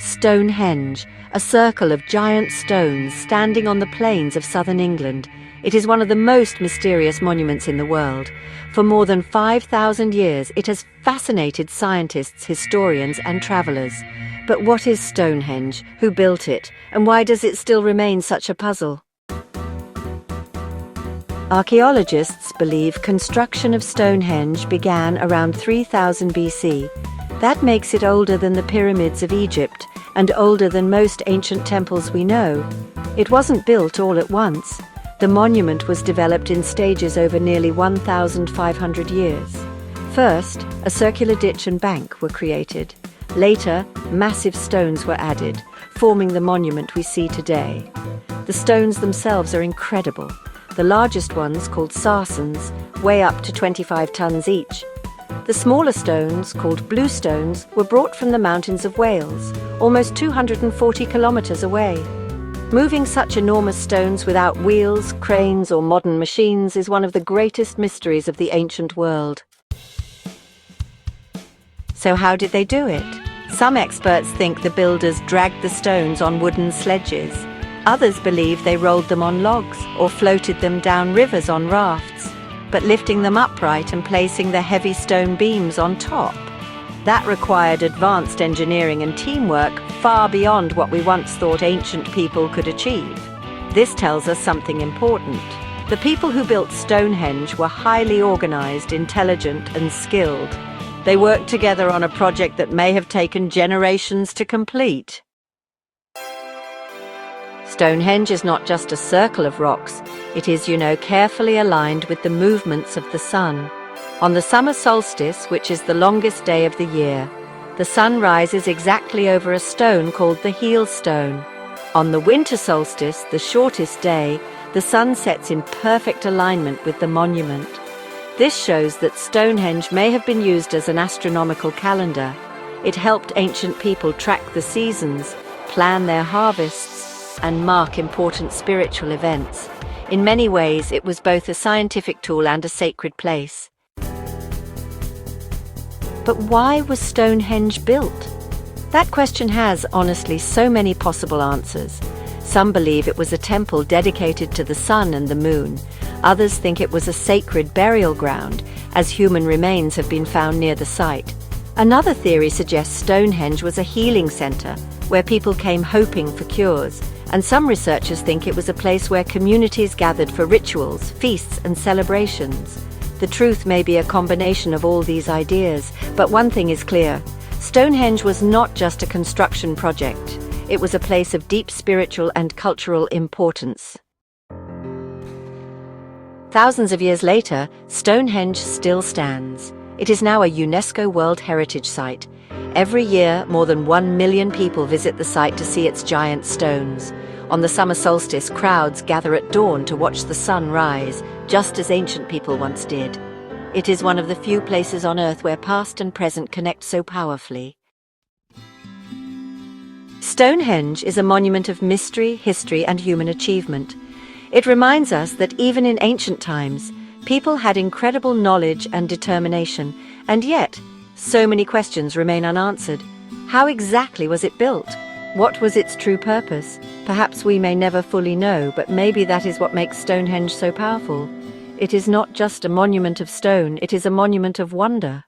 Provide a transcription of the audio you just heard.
Stonehenge, a circle of giant stones standing on the plains of southern England. It is one of the most mysterious monuments in the world. For more than 5,000 years, it has fascinated scientists, historians, and travelers. But what is Stonehenge? Who built it? And why does it still remain such a puzzle? Archaeologists believe construction of Stonehenge began around 3000 BC. That makes it older than the pyramids of Egypt and older than most ancient temples we know. It wasn't built all at once. The monument was developed in stages over nearly 1,500 years. First, a circular ditch and bank were created. Later, massive stones were added, forming the monument we see today. The stones themselves are incredible. The largest ones, called sarsens, weigh up to 25 tons each. The smaller stones, called blue stones, were brought from the mountains of Wales, almost 240 kilometers away. Moving such enormous stones without wheels, cranes, or modern machines is one of the greatest mysteries of the ancient world. So how did they do it? Some experts think the builders dragged the stones on wooden sledges. Others believe they rolled them on logs or floated them down rivers on rafts, but lifting them upright and placing the heavy stone beams on top. That required advanced engineering and teamwork far beyond what we once thought ancient people could achieve. This tells us something important. The people who built Stonehenge were highly organized, intelligent, and skilled. They worked together on a project that may have taken generations to complete. Stonehenge is not just a circle of rocks. It is, carefully aligned with the movements of the sun. On the summer solstice, which is the longest day of the year, the sun rises exactly over a stone called the heel stone. On the winter solstice, the shortest day, the sun sets in perfect alignment with the monument. This shows that Stonehenge may have been used as an astronomical calendar. It helped ancient people track the seasons, plan their harvests, and mark important spiritual events. In many ways, it was both a scientific tool and a sacred place. But why was Stonehenge built? That question has, honestly, so many possible answers. Some believe it was a temple dedicated to the sun and the moon. Others think it was a sacred burial ground, as human remains have been found near the site. Another theory suggests Stonehenge was a healing center, where people came hoping for cures. And some researchers think it was a place where communities gathered for rituals, feasts, and celebrations. The truth may be a combination of all these ideas, but one thing is clear. Stonehenge was not just a construction project. It was a place of deep spiritual and cultural importance. Thousands of years later, Stonehenge still stands. It is now a UNESCO World Heritage Site. Every year, more than 1 million people visit the site to see its giant stones. On the summer solstice, crowds gather at dawn to watch the sun rise, just as ancient people once did. It is one of the few places on Earth where past and present connect so powerfully. Stonehenge is a monument of mystery, history, and human achievement. It reminds us that even in ancient times, people had incredible knowledge and determination, and yet, so many questions remain unanswered. How exactly was it built? What was its true purpose? Perhaps we may never fully know, but maybe that is what makes Stonehenge so powerful. It is not just a monument of stone, it is a monument of wonder.